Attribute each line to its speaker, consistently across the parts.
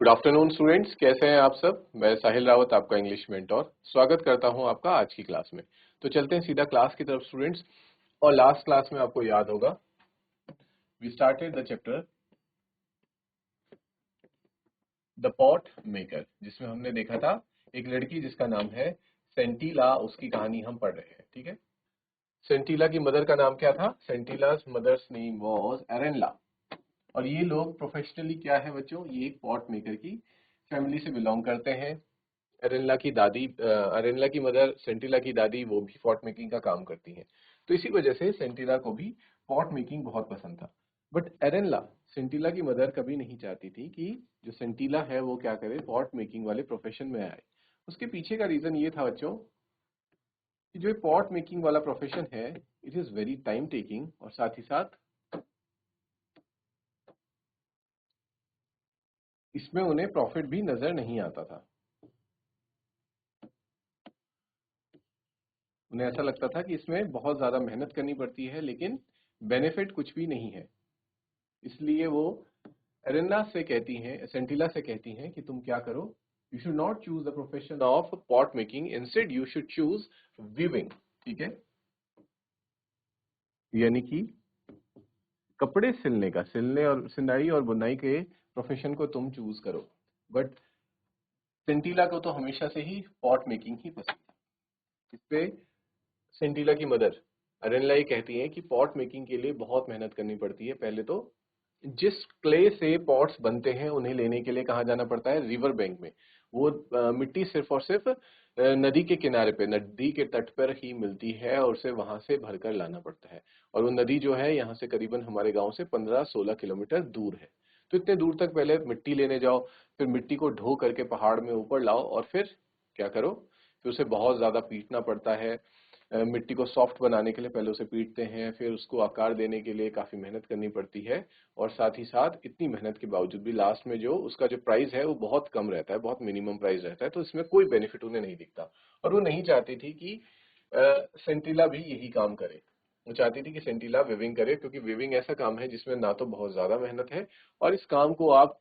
Speaker 1: Good afternoon students, कैसे हैं आप सब। मैं साहिल रावत, आपका इंग्लिश मेंटोर, स्वागत करता हूं आपका आज की क्लास में। तो चलते हैं सीधा क्लास की तरफ स्टूडेंट्स। और लास्ट क्लास में आपको याद होगा we started the chapter the pot maker, जिसमें हमने देखा था एक लड़की जिसका नाम है सेंटिला, उसकी कहानी हम पढ़ रहे हैं। ठीक है, सेंटिला की मदर का नाम क्या था? सेंटिला's मदर्स नेम वाज एरेनला। और ये लोग प्रोफेशनली क्या है बच्चों, ये एक पॉट मेकर की फैमिली से बिलोंग करते हैं। अरेनला की दादी, अरेनला की मदर सेंटिला की दादी, वो भी पॉट मेकिंग का काम करती हैं। तो इसी वजह से सेंटिला को भी पॉट मेकिंग बहुत पसंद था। बट अरेनला, सेंटिला की मदर, कभी नहीं चाहती थी कि जो सेंटिला है वो क्या करे, पॉट मेकिंग वाले प्रोफेशन में आए। उसके पीछे का रीजन ये था बच्चों कि जो पॉट मेकिंग वाला प्रोफेशन है, it is very time taking, और साथ ही साथ इसमें उन्हें प्रॉफिट भी नजर नहीं आता था। उन्हें ऐसा लगता था कि इसमें बहुत ज्यादा मेहनत करनी पड़ती है लेकिन बेनिफिट कुछ भी नहीं है। इसलिए वो एरेना से कहती हैं, सेंटिला से कहती हैं कि तुम क्या करो, you should not choose the profession of pot making, instead you should choose weaving. ठीक है, यानी कि कपड़े सिलने का, सिलने और सिलाई और बुनाई के प्रोफेशन को तुम चूज करो। बट सेंटिला को तो हमेशा से ही पॉट मेकिंग ही पसंद था। इस पे सेंटिला की मदर अरेनला ये कहती हैं कि पॉट मेकिंग के लिए बहुत मेहनत करनी पड़ती है। पहले तो जिस क्ले से पॉट्स बनते हैं उन्हें लेने के लिए कहाँ जाना पड़ता है? रिवर बैंक में। वो मिट्टी सिर्फ और सिर्फ नदी के किनारे पे, नदी के तट पर ही मिलती है और उसे वहां से भरकर लाना पड़ता है। और वो नदी जो है यहाँ से करीबन हमारे गांव से 15-16 किलोमीटर दूर है। तो इतने दूर तक पहले मिट्टी लेने जाओ, फिर मिट्टी को ढो करके पहाड़ में ऊपर लाओ, और फिर क्या करो, फिर उसे बहुत ज्यादा पीटना पड़ता है। मिट्टी को सॉफ्ट बनाने के लिए पहले उसे पीटते हैं, फिर उसको आकार देने के लिए काफी मेहनत करनी पड़ती है। और साथ ही साथ इतनी मेहनत के बावजूद भी लास्ट में जो उसका जो प्राइस है वो बहुत कम रहता है, बहुत मिनिमम प्राइस रहता है। तो इसमें कोई बेनिफिट उन्हें नहीं दिखता। और वो नहीं चाहती थी कि सेंटिला भी यही काम करे। वो चाहती थी कि सेंटिला विविंग करे, क्योंकि विविंग ऐसा काम है जिसमें ना तो बहुत ज्यादा मेहनत है, और इस काम को आप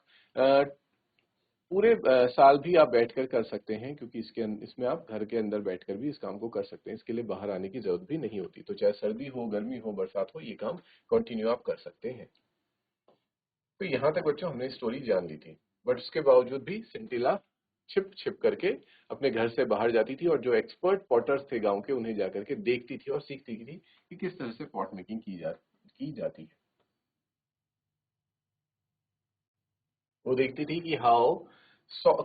Speaker 1: पूरे साल भी आप बैठकर कर सकते हैं, क्योंकि इसमें आप घर के अंदर बैठकर भी इस काम को कर सकते हैं। इसके लिए बाहर आने की जरूरत भी नहीं होती। तो चाहे सर्दी हो, गर्मी हो, बरसात हो, ये काम कंटिन्यू आप कर सकते हैं। तो यहाँ तक बच्चों हमने स्टोरी जान ली थी। बट उसके बावजूद भी सेंटिला छिप छिप करके अपने घर से बाहर जाती थी, और जो एक्सपर्ट पॉटर्स थे गांव के, उन्हें जाकर के देखती थी और सीखती थी कि किस तरह से पॉट मेकिंग की जाती है। वो देखती थी कि how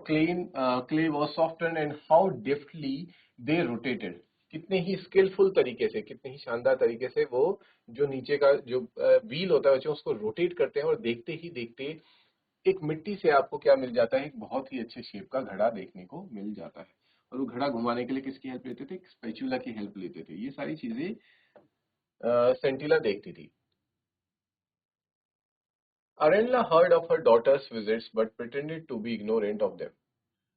Speaker 1: clay was soften and how deftly they rotated. कितने ही स्किलफुल तरीके से, कितने ही शानदार तरीके से वो जो नीचे का जो व्हील होता है बच्चों, उसको रोटेट करते हैं। और देखते ही देखते एक मिट्टी से आपको क्या मिल जाता है? एक बहुत ही अच्छे शेप का घड़ा देखने को मिल जाता है। और वो घड़ा घुमाने के लिए किसकी हेल्प लेते थे? एक स्पैचुला की हेल्प लेते थे। ये सारी चीजें सेंटिला देखती थी। अरेनला heard of her daughter's visits but pretended to be ignorant of them.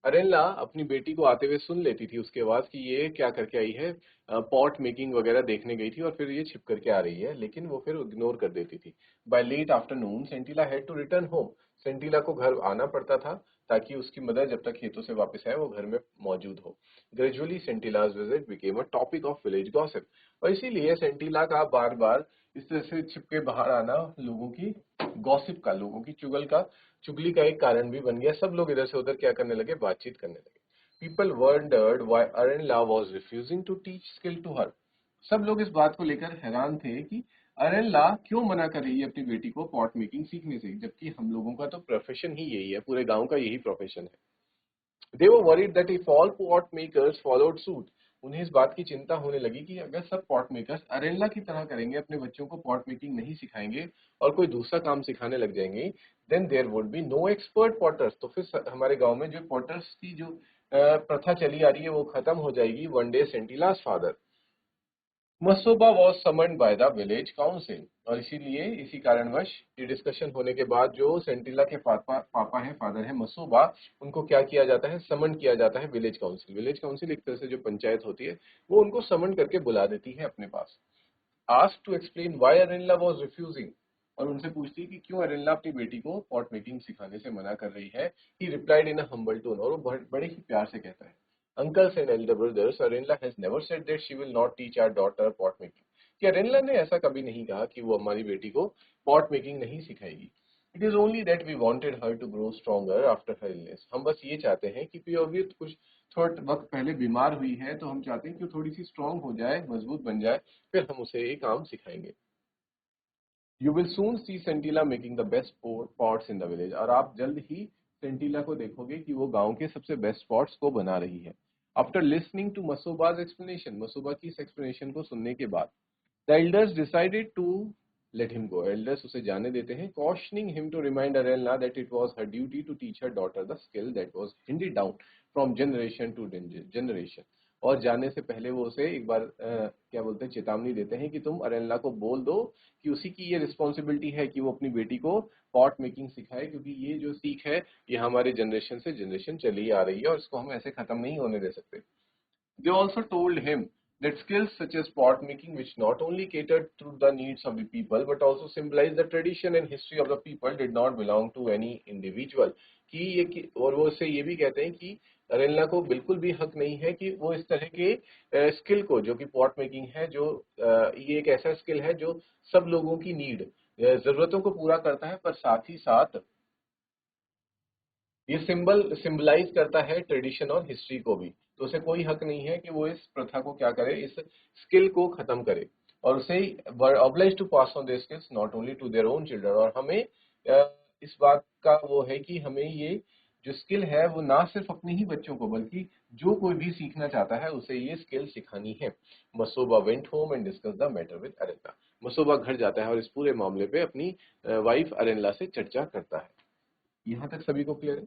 Speaker 1: अरेनला अपनी बेटी को आते हुए सुन लेती थी उसके बाद कि ये क्या करके आई है, पॉट मेकिंग वगैरह देखने गई थी और फिर ये छिप करके आ रही है, लेकिन वो फिर इग्नोर कर देती थी। By late afternoon Sentila had to return home. Sentila को घर आना पड़ता था ताकि उसकी मदर जब तक खेतों से वापस आए वो घर में मौजूद हो। Gradually Sentila's visit became a topic of village gossip. और इसीलिए सेंटिला का बार बार इस तरह से छिपके बाहर आना लोगों की गॉसिप का, लोगों की चुगली का एक कारण भी बन गया। सब लोग इधर से उधर क्या करने लगे? बातचीत करने लगे। People wondered why Arenla was refusing to teach skill to her. सब लोग इस बात को लेकर हैरान थे कि अरेनला क्यों मना कर रही है अपनी बेटी को पॉट मेकिंग सीखने से, जबकि हम लोगों का तो प्रोफेशन ही यही है, पूरे गांव का यही प्रोफेशन है। They were worried that if all pot makers followed suit, उन्हें इस बात की चिंता होने लगी कि अगर सब पॉट मेकर्स अरेनला की तरह करेंगे, अपने बच्चों को पॉट मेकिंग नहीं सिखाएंगे और कोई दूसरा काम सिखाने लग जाएंगे, then there would be no expert potters. तो फिर हमारे गांव में जो पॉटर्स की जो प्रथा चली आ रही है वो खत्म हो जाएगी। One day Sentila's father Masoba was summoned by the village council. और इसीलिए इसी कारणवश ये डिस्कशन होने के बाद जो सेंटिला के पापा हैं, फादर हैं मसोबा, उनको क्या किया जाता है? समन किया जाता है विलेज काउंसिल। विलेज काउंसिल एक तरह से जो पंचायत होती है, वो उनको समन करके बुला देती है अपने पास। Asked to explain why Arenla was refusing. और उनसे पूछती है कि क्यों अरेनला अपनी बेटी को पॉट मेकिंग सिखाने से मना कर रही है। ही replied in a humble tone, और वो बड़े ही प्यार से कहता है, uncles and elder brothers, Arenla has never said that she will not teach our daughter pot making. कि अरेनला ने ऐसा कभी नहीं कहा कि वो हमारी बेटी को पॉट मेकिंग नहीं सिखाएगी। It is only that we wanted her to grow stronger after her illness. हम बस ये चाहते हैं कि पीओवी कुछ थोड़ा वक्त पहले बीमार हुई है, तो हम चाहते हैं कि वो थोड़ी सी स्ट्रांग हो जाए, मजबूत बन जाए, फिर हम उसे ये काम सिखाएंगे। You will soon see Sentila making the best pots in the village, और आप जल्द ही सेंटिला को देखोगे कि वो गांव के सबसे बेस्ट पॉट्स को बना रही है। After listening to Masoba's explanation, Masoba की इस एक्सप्लेनेशन को सुनने के बाद the elders decided to let him go, elders उसे जाने देते हैं, cautioning him to remind Arella that it was her duty to teach her daughter the skill that was handed down from generation to generation। और जाने से पहले वो उसे एक बार क्या बोलते हैं, चेतावनी देते हैं कि तुम अरेला को बोल दो कि उसी की ये रिस्पॉन्सिबिलिटी है कि वो अपनी बेटी को पॉट मेकिंग सिखाए, क्योंकि ये जो सीख है ये हमारे जनरेशन से जनरेशन चली आ रही है और इसको हम ऐसे खत्म नहीं होने दे सकते। They also told him that skills such as pot making, which not only catered to the needs of the people but also symbolized the tradition and history of the people, did not belong to any individual। और वो उससे ये भी कहते हैं कि अरेला को बिल्कुल भी हक नहीं है कि वो इस तरह के स्किल को, जो कि पॉट मेकिंग है, जो ये एक ऐसा स्किल है जो सब लोगों की नीड, जरूरतों को पूरा करता है, पर साथ ही साथ ये सिंबलाइज करता है ट्रेडिशन और हिस्ट्री को भी। तो उसे कोई हक नहीं है कि वो इस प्रथा को क्या करे, इस स्किल को खत्म करे, और उसे oblige to pass on their skills not only to their own children. और हमें इस बात का वो है कि हमें ये जो स्किल है वो ना सिर्फ अपने ही बच्चों को, बल्कि जो कोई भी सीखना चाहता है उसे ये स्किल सिखानी है। Masoba went home and discuss the matter with Arenla. Masoba घर जाता है और इस पूरे मामले पे अपनी वाइफ अरेनला से चर्चा करता है। यहाँ तक सभी को क्लियर है?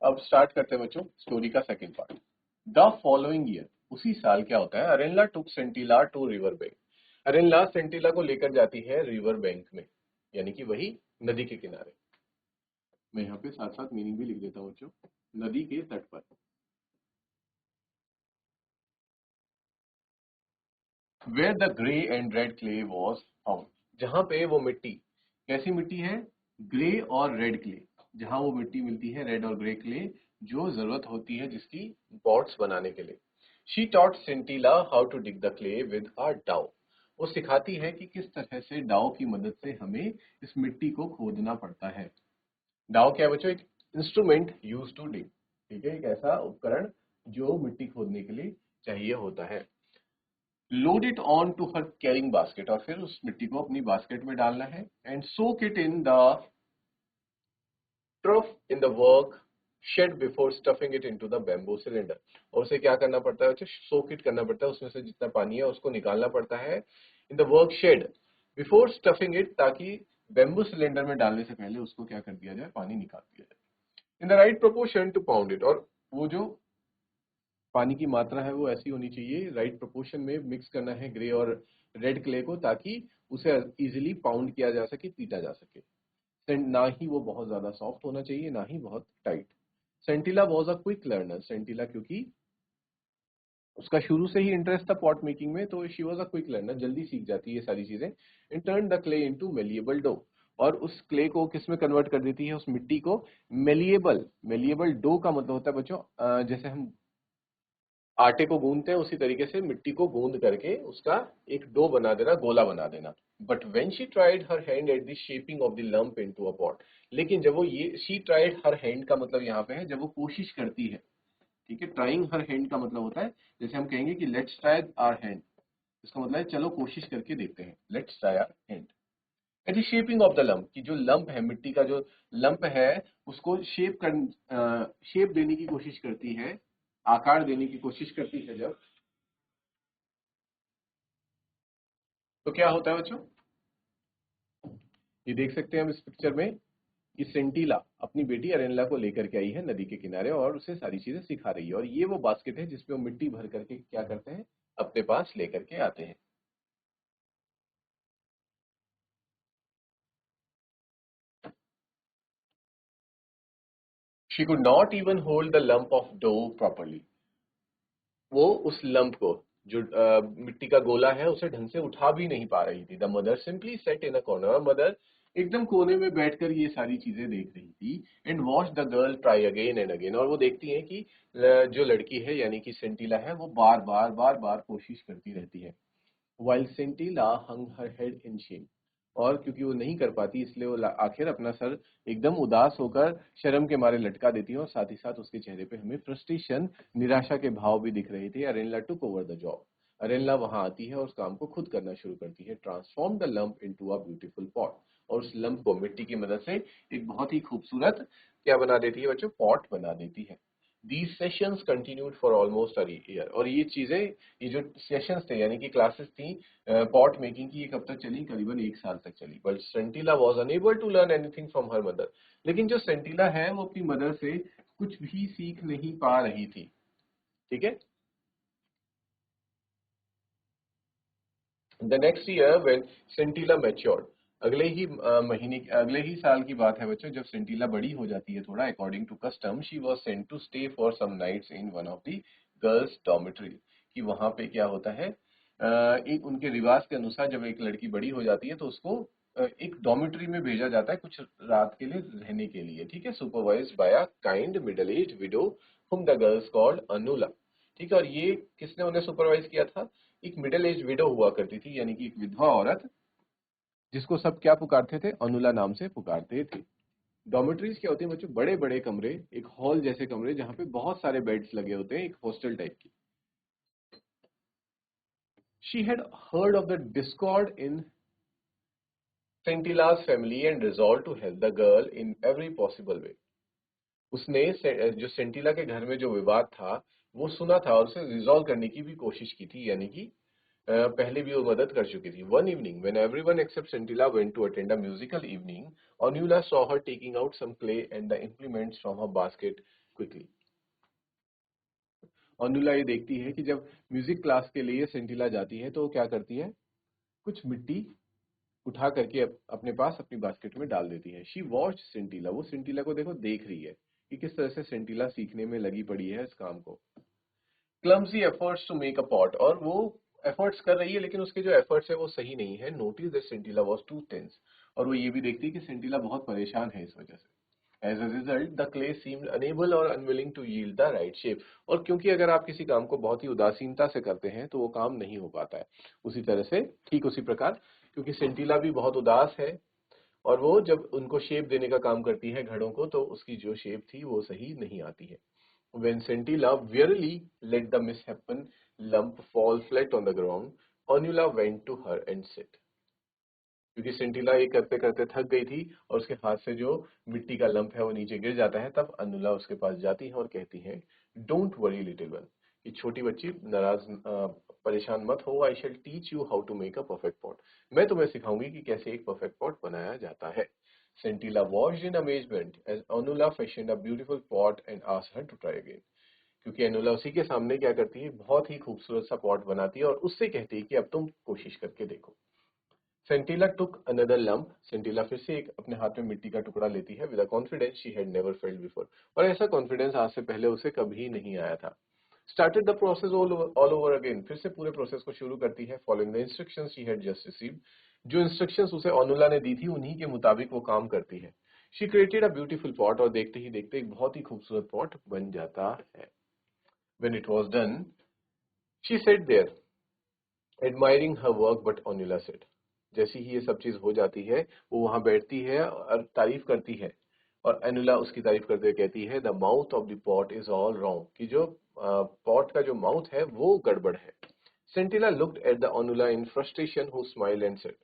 Speaker 1: अब स्टार्ट करते हैं बच्चों स्टोरी का second part. The following year, उसी साल क्या होता है, अरेनला टुक सेंटिला टू रिवर बैंक। अरेनला सेंटिला को लेकर जाती है रिवर बैंक में, यानी कि वही नदी के किनारे। मैं यहाँ पे साथ साथ मीनिंग भी लिख देता हूँ बच्चों, नदी के तट पर। Where the grey and red clay was found, जहां पे वो मिट्टी, कैसी मिट्टी है, ग्रे और रेड क्ले, जहां वो मिट्टी मिलती है रेड और ग्रे क्ले, जो जरूरत होती है जिसकी पॉट्स बनाने के लिए। She taught Sentila how to dig the clay with a dao, वो सिखाती है कि किस तरह से डाउ की मदद से हमें इस मिट्टी को खोदना पड़ता है। डाउ क्या है बच्चों, एक इंस्ट्रूमेंट यूज टू डिग, ठीक है, एक ऐसा उपकरण जो मिट्टी खोदने के लिए चाहिए होता है। Load it on to her carrying basket, और फिर उस मिट्टी को अपनी बास्केट में डालना है। And soak it in the trough in the work shade before stuffing it into the bamboo cylinder. और उसे क्या करना पड़ता है, सोक इट करना पड़ता है, उसमें से जितना पानी है उसको निकालना पड़ता है in the work shade before stuffing it, ताकि बैम्बू सिलेंडर में डालने से पहले उसको क्या कर दिया जाए, पानी निकाल दिया जाए। In the right proportion to pound it, और वो जो पानी की मात्रा है वो ऐसी होनी चाहिए, राइट प्रोपोर्शन में मिक्स करना है ग्रे और रेड क्ले को, ताकि उसे इजीली पाउंड किया जा सके, पीटा जा सके। ना ही वो बहुत ज्यादा सॉफ्ट होना चाहिए, ना ही बहुत tight. Sentila was a quick learner, Sentila क्योंकि उसका शुरू से ही इंटरेस्ट था पॉट मेकिंग में, तो she was a quick learner, जल्दी सीख जाती है ये सारी चीजें। In turn the clay into malleable dough, और उस क्ले को किस में कन्वर्ट कर देती है, उस मिट्टी को मेलिएबल। मेलिएबल डो का मतलब होता है बच्चों, जैसे हम आटे को गूंदते हैं उसी तरीके से मिट्टी को गूंद करके उसका एक डो बना देना, गोला बना देना। But when she tried her hand at the shaping of the lump into a pot, लेकिन जब वो ये शी ट्राइड हर हैंड का मतलब यहाँ पे है जब वो कोशिश करती है, ठीक है, ट्राइंग हर हैंड का मतलब होता है जैसे हम कहेंगे कि लेट्स ट्राई आवर हैंड, इसका मतलब है चलो कोशिश करके देखते हैं, let's try our hand. At the shaping of the lump, की जो लंप है, मिट्टी का जो लंप है, उसको शेप देने की कोशिश करती है, आकार देने की कोशिश करती है जब, तो क्या होता है बच्चों, ये देख सकते हैं हम इस पिक्चर में कि सेंटिला अपनी बेटी अरेनला को लेकर के आई है नदी के किनारे और उसे सारी चीजें सिखा रही है, और ये वो बास्केट है जिसपे वो मिट्टी भर करके क्या करते हैं, अपने पास लेकर के आते हैं। She could not even hold the lump of dough properly. वो उस लंप को, जो मिट्टी का गोला है, उसे ढंग से उठा भी नहीं पा रही थी। The mother simply set in a corner. Mother एकदम कोने में बैठकर ये सारी चीजें देख रही थी। And watch the girl try again and again. और वो देखती है कि जो लड़की है यानी कि सेंटिला है, वो बार बार कोशिश करती रहती है। While Sentila hung her head in shame. और क्योंकि वो नहीं कर पाती, इसलिए वो आखिर अपना सर एकदम उदास होकर शर्म के मारे लटका देती है। और साथ ही साथ उसके चेहरे पे हमें फ्रस्ट्रेशन, निराशा के भाव भी दिख रहे थे। अरेनला टुक ओवर द जॉब। अरेनला वहां आती है और उस काम को खुद करना शुरू करती है। Transform the lump into a beautiful pot. और उस लंप को मिट्टी की मदद से एक बहुत ही खूबसूरत क्या बना देती है बच्चों, पॉट बना देती है। These sessions continued for almost a year। और ये चीजें, ये जो सेशंस थे यानी कि क्लासेस थी पॉट मेकिंग की, ये कब तक चली? करीबन 1 साल तक चली। But Sentila was unable to learn anything from her mother. लेकिन जो सेंटिला है वो अपनी मदर से कुछ भी सीख नहीं पा रही थी। ठीक है। The next year when Sentila matured, अगले ही साल की बात है बच्चों, जब सेंटिला बड़ी हो जाती है थोड़ा, according to custom she was sent to stay for some nights in one of the girls dormitory. कि वहां पे क्या होता है, एक उनके रिवाज के अनुसार जब एक लड़की बड़ी हो जाती है तो उसको एक डॉर्मेटरी में भेजा जाता है कुछ रात के लिए रहने के लिए। ठीक है। Supervised by a kind middle age widow whom the girls called Anula. ठीक है। और ये किसने उन्हें सुपरवाइज किया था? एक मिडिल एज विडो हुआ करती थी, यानी कि एक विधवा औरत, जिसको सब क्या पुकारते थे? अनुला नाम से पुकारते थे। डॉर्मेट्रीज क्या होती है बच्चों? बड़े बड़े कमरे, एक हॉल जैसे कमरे जहाँ पे बहुत सारे बेड्स लगे होते हैं, एक हॉस्टल टाइप की। She had heard of the discord in Sentila's family and resolve to help the girl in every possible way. उसने जो सेंटिला के घर में जो विवाद था वो सुना था और उसे रिजॉल्व करने की भी कोशिश की थी, यानी कि पहले भी वो मदद कर चुकी थी। One evening when everyone except Sentila went to attend a musical evening, Onula saw her taking out some clay and the implements from her basket quickly। Onula ये देखती है कि जब म्यूजिक क्लास के लिए सेंटिला जाती है तो वो क्या करती है, कुछ मिट्टी उठा करके अपने पास अपनी बास्केट में डाल देती है। She watch Sentila. वो सेंटिला को देखो देख रही है कि किस तरह से सेंटिला सीखने में लगी पड़ी है इस काम को। Clumsy efforts to make a pot. और वो एफर्ट्स कर रही है लेकिन उसके जो एफर्ट्स है वो सही नहीं है। Notice that Sentila was too tense. और वो ये भी देखती है कि सेंटिला बहुत परेशान है इस वजह से। As a result the clay seemed unable or unwilling to yield the right shape. और क्योंकि अगर आप किसी काम को बहुत ही उदासीनता से करते हैं तो वो काम नहीं हो पाता है। उसी तरह से, ठीक उसी प्रकार, क्योंकि सेंटिला भी बहुत उदास है और वो जब उनको शेप देने का काम करती है घड़ों को, तो उसकी जो शेप थी वो सही नहीं आती है। When Scintilla wearily let the misshapen lump fall flat on the ground, Onula went to her and said, क्योंकि सेंटिला ये करते करते थक गई थी और उसके हाथ से जो मिट्टी का लंप है वो नीचे गिर जाता है, तब अनुला उसके पास जाती है और कहती है, डोंट वरी लिटिल वन, कि छोटी बच्ची नाराज परेशान मत हो। I shall teach you how to make a perfect pot. मैं तुम्हें सिखाऊंगी कि कैसे एक परफेक्ट पॉट बनाया जाता है। Sentila watched in amazement as Anula fashioned a beautiful pot and asked her to try again. क्योंकि अनुला उसी के सामने क्या करती है, बहुत ही खूबसूरत सा पॉट बनाती है और उससे कहती है कि अब तुम कोशिश करके देखो। सेंटिला टुक अनदर लंप। सेंटिला फिर से एक अपने हाथ में मिट्टी का टुकड़ा लेती है, with a confidence she had never felt before. और ऐसा कॉन्फिडेंस आज से पहले उसे कभी नहीं आया था। Started the process all over again. फिर से पूरे प्रोसेस को शुरू करती है, following the instructions she had just received. जो इंस्ट्रक्शंस उसे अनुला ने दी थी उन्हीं के मुताबिक वो काम करती है। She created a beautiful pot. और देखते ही देखते एक बहुत ही खूबसूरत पॉट बन जाता है। When it was done, she sat there, admiring her work, but Onula said, जैसी ही ये सब चीज हो जाती है वो वहां बैठती है और तारीफ करती है। और अनुला उसकी तारीफ करते हुए कहती है, the mouth of the pot is all wrong, कि जो पॉट का जो माउथ है वो गड़बड़ है। Sentila looked at the Onula in frustration, who smiled and said.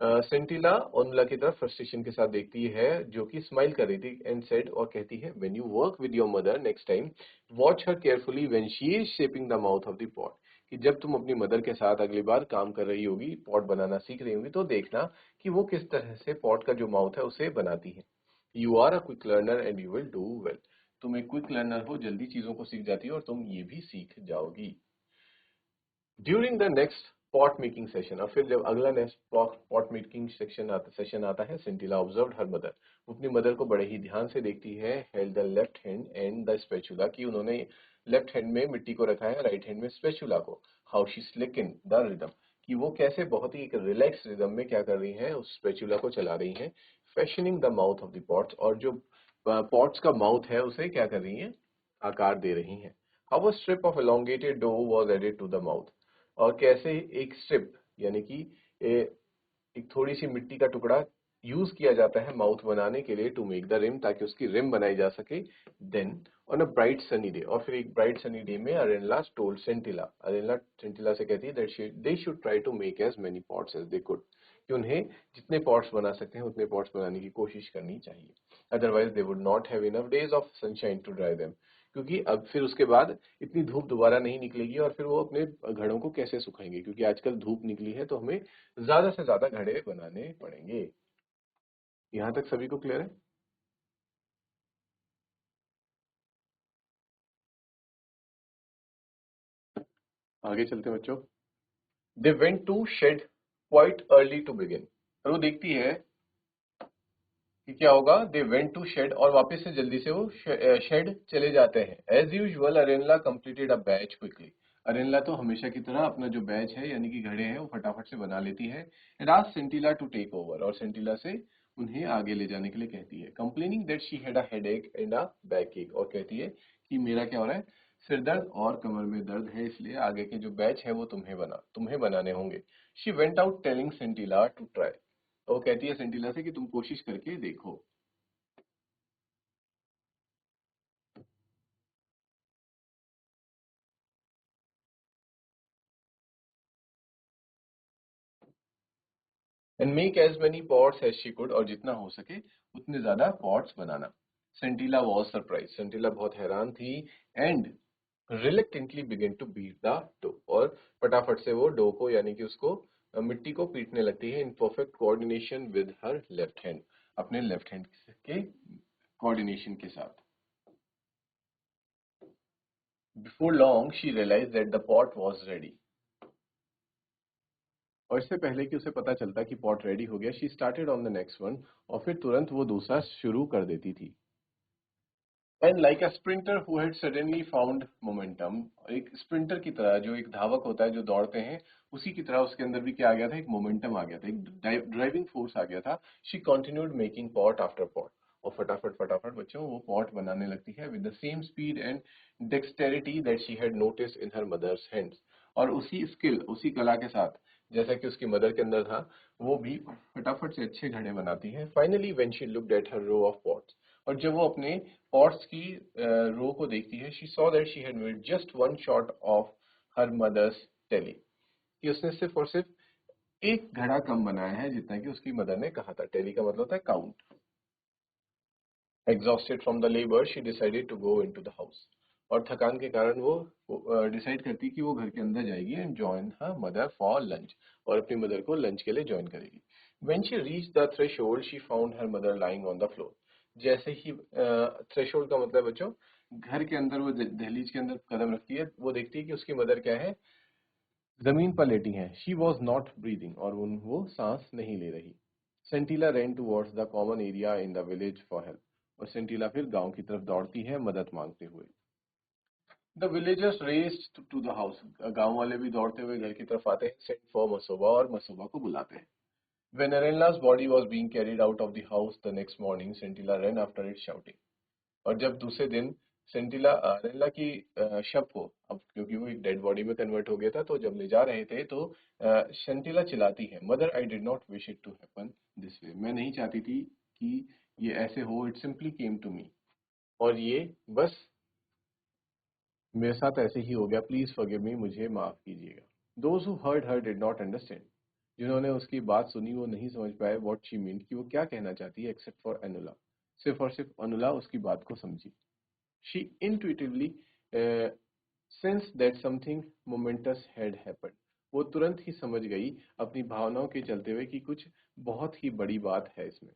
Speaker 1: Sentila Onula की तरफ फ्रस्ट्रेशन के साथ देखती है जो कि स्माइल कर रही थी, एंड सेड, और कहती है, when you work with your mother next time, watch her carefully when she is shaping the mouth of the pot. कि जब तुम अपनी मदर के साथ अगली बार काम कर रही होगी, पॉट बनाना सीख रही होगी, तो देखना कि वो किस तरह से पॉट का जो माउथ है उसे बनाती है। You are a quick learner and you will do well. तुम एक क्विक लर्नर हो, जल्दी चीजों को सीख जाती हो और तुम ये भी सीख जाओगी। During the next pot making session. और फिर जब अगला नेक्स्ट पॉट मेकिंग सेशन आता है, सेंटिला ऑब्जर्व्ड हर मदर, अपनी मदर को बड़े ही ध्यान से देखती है, held the left hand and the spatula, कि उन्होंने लेफ्ट हैंड में मिट्टी को रखा है, राइट हैंड में स्पैचुला को। हाउ शी स्लिकन द रिदम, कि वो कैसे बहुत ही एक रिलैक्स रिदम में क्या कर रही हैं, उस स्पैचुला को चला रही हैं। Fashioning the mouth of the pots, और जो पॉट्स का माउथ है उसे क्या कर रही हैं, आकार दे रही हैं। How a strip of elongated dough was added to the mouth, और कैसे एक स्ट्रिप यानी कि एक थोड़ी सी मिट्टी का टुकड़ा यूज किया जाता है माउथ बनाने के लिए, टू मेक द रिम, ताकि उसकी रिम बनाई जा सके। Then on a bright sunny day, और फिर एक ब्राइट सनी डे में अरेनला टोल्ड सेंटिला, अरेनला सेंटिला से कहती है that they should try to make as many pots as they could, कि उन्हें जितने पॉट्स बना सकते हैं उतने पॉट्स बनाने की कोशिश करनी चाहिए। Otherwise they would not have enough days of sunshine to dry them, क्योंकि अब फिर उसके बाद इतनी धूप दोबारा नहीं निकलेगी, और फिर वो अपने घड़ों को कैसे सुखाएंगे, क्योंकि आजकल धूप निकली है तो हमें ज्यादा से ज्यादा घड़े बनाने पड़ेंगे। यहाँ तक सभी को क्लियर है? आगे चलते हैं बच्चों। They went to shed quite early to begin, और वो देखती है कि क्या होगा, दे वेंट टू शेड, और वापस से जल्दी से वो शेड चले जाते हैं। As usual Arenla completed a batch quickly, Arenla तो हमेशा की तरह अपना जो बैच है यानी कि घड़े हैं वो फटाफट से बना लेती है। And asked Sentila to take over, और सेंटिला से उन्हें आगे ले जाने के लिए कहती है। Complaining that she had a headache and a back एक, और कहती है कि मेरा क्या हो रहा है, सिर दर्द और कमर में दर्द है, इसलिए आगे के जो बैच है वो तुम्हें बनाने होंगे। She went out telling Sentila to try, वो कहती है सेंटिला से कि तुम कोशिश करके देखो। And make as many pots as she could, और जितना हो सके उतने ज्यादा पॉट्स बनाना। सेंटिला वॉज सरप्राइज, सेंटिला बहुत हैरान थी। And reluctantly begin to beat the dough, और फटाफट से वो डो को यानी कि उसको मिट्टी को पीटने लगती है, in perfect coordination with her left hand, अपने लेफ्ट हैंड के कोऑर्डिनेशन के साथ। Before long she realize that the pot was ready, और इससे पहले कि उसे पता चलता कि पॉट रेडी हो गया, she started on the next one, और फिर तुरंत वो दूसरा शुरू कर देती थी। And like a sprinter who had suddenly found momentum, एक स्प्रिंटर की तरह, जो एक धावक होता है जो दौड़ते हैं, उसी की तरह उसके अंदर भी क्या आ गया था, एक मोमेंटम आ गया था, एक ड्राइविंग फोर्स आ गया था। She continued making pot after pot, और फटाफट फटाफट बच्चों वो पॉट बनाने लगती है with the same speed and dexterity that she had notice in her mother's hands, और उसी स्किल, उसी कला के साथ जैसा कि उसकी मदर के अंदर था, वो भी फटाफट से अच्छे घड़े बनाती है। Finally when she looked at her row of pots, और जब वो अपने पॉट्स की रो को देखती है, she saw that she had made just one short of her mother's tally, कि उसने सिर्फ और सिर्फ एक घड़ा कम बनाया है जितना कि उसकी मदर ने कहा था। टेली का मतलब होता है count. Exhausted from the labour she decided to go into the house, और थकान के कारण वो डिसाइड करती कि वो घर के अंदर जाएगी and join her mother for lunch, और अपनी मदर को लंच के लिए ज्वाइन करेगी। When she reach the threshold she found her mother lying on the floor, जैसे ही थ्रेशोल्ड का मतलब बच्चों, घर के अंदर वो दहलीज के अंदर कदम रखती है, वो देखती है कि उसकी मदर क्या है, जमीन पर लेटी है। शी वॉज नॉट ब्रीदिंग, और वो सांस नहीं ले रही। Sentila ran towards the common area in the village for help, और सेंटिला फिर गांव की तरफ दौड़ती है मदद मांगते हुए। The villagers raced to the house, गांव वाले भी दौड़ते हुए घर की तरफ आते हैं, सेंट फॉर मसोबा, और मसोबा को बुलाते हैं। When Arella's body was being carried out of the house the next morning, Scintilla ran after it shouting. और जब दूसरे दिन सेंटिला अरेला की शव को, अब क्योंकि वो एक डेड बॉडी में कन्वर्ट हो गया था, तो जब ले जा रहे थे तो सेंटिला चिल्लाती है, mother I did not wish it to happen this way, मैं नहीं चाहती थी कि ये ऐसे हो, it simply came to me, और ये बस मेरे साथ ऐसे ही हो गया, प्लीज फॉरगिव मी, मुझे माफ कीजिएगा। Those who heard her did not understand, जिन्होंने उसकी बात सुनी वो नहीं समझ पाए व्हाट शी मींट, कि वो क्या कहना चाहती है, एक्सेप्ट फॉर अनुला, सिर्फ और सिर्फ अनुला उसकी बात को समझी। She intuitively sense that something moments had happened, वो तुरंत ही समझ गई अपनी भावनाओं के चलते हुए कि कुछ बहुत ही बड़ी बात है इसमें।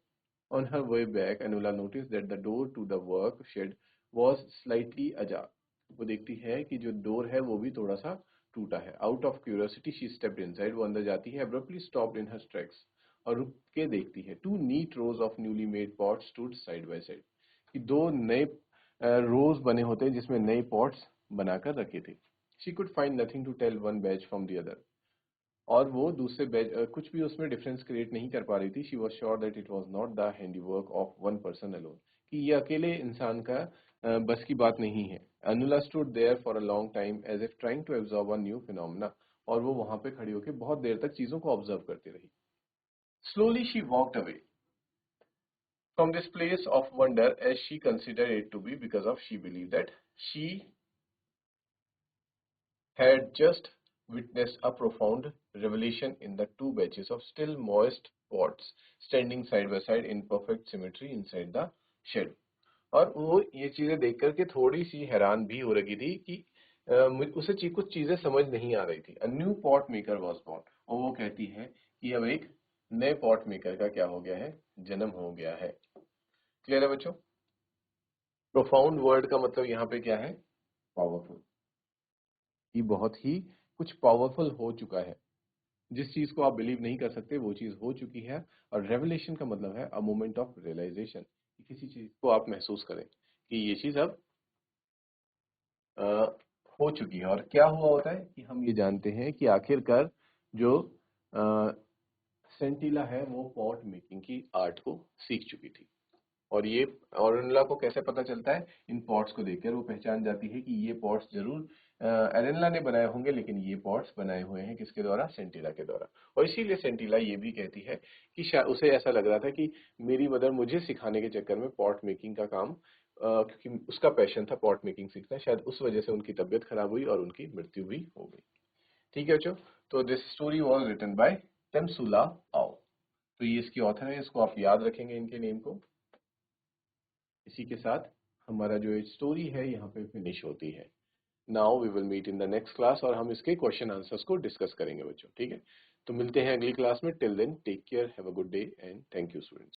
Speaker 1: On her way back Anula notice that the door to the work shed was slightly ajar, वो देखती है कि जो डोर है वो भी थोड़ा सा टूटा है। Out of curiosity she stepped inside, वो अंदर जाती है। Abruptly stopped in her tracks, और रुक के देखती है। Two neat rows of newly made pots stood side by side, कि दो नए रोज बने होते हैं जिसमें नए पॉट्स बनाकर रखे थे। She could find nothing to tell one batch from the other, और वो दूसरे बैच कुछ भी उसमें डिफरेंस क्रिएट नहीं कर पा रही थी। She was sure that it was not the handiwork of one person alone, कि ये अकेले इंसान का बस की बात नहीं है। Anula stood there for a long time as if trying to absorb a new phenomena, और वो वहां पे खड़ी होकर बहुत देर तक चीजों को ऑब्जर्व करती रही। Slowly she walked away from this place of wonder as she considered it to be, because of she believed that she had just witnessed a profound revelation in the two batches of still moist pods standing side by side in perfect symmetry inside the shed. और वो ये चीजें देख करके थोड़ी सी हैरान भी हो रही थी कि उसे कुछ चीजें समझ नहीं आ रही थी। A new pot maker was born, और वो कहती है कि अब एक नए पॉट मेकर का क्या हो गया है, जन्म हो गया है। क्लियर है बच्चों? प्रोफाउंड वर्ड का मतलब यहाँ पे क्या है, पावरफुल, कि बहुत ही कुछ पावरफुल हो चुका है। जिस चीज को आप बिलीव नहीं कर सकते वो चीज हो चुकी है। और रेवलेशन का मतलब है अ मोमेंट ऑफ रियलाइजेशन, कि किसी चीज को आप महसूस करें कि ये चीज अब अ, हो चुकी है। और क्या हुआ होता है कि हम ये जानते हैं कि आखिरकार जो सेंटिला है वो पॉट मेकिंग की आर्ट को सीख चुकी थी। और ये ऑरेनला को कैसे पता चलता है, इन पॉट्स को देखकर वो पहचान जाती है कि ये पॉट्स जरूर एरेनला ने बनाए होंगे, लेकिन ये पॉट्स बनाए हुए हैं किसके द्वारा, सेंटिला के द्वारा। और इसीलिए सेंटिला ये भी कहती है कि उसे ऐसा लग रहा था कि मेरी मदर मुझे सिखाने के चक्कर में पॉट मेकिंग का काम, क्योंकि उसका पैशन था पॉट मेकिंग सीखना, शायद उस वजह से उनकी तबीयत खराब हुई और उनकी मृत्यु भी हो गई। ठीक है बच्चों, तो this story was written by Temsula Ao. तो ये इसकी ऑथर है, इसको आप याद रखेंगे इनके नेम को। इसी के साथ हमारा जो स्टोरी है यहाँ पे फिनिश होती है। Now we will meet in the next class, और हम इसके क्वेश्चन आंसर्स को डिस्कस करेंगे बच्चों। ठीक है, तो मिलते हैं अगली क्लास में। Till then take care, have a good day and thank you students.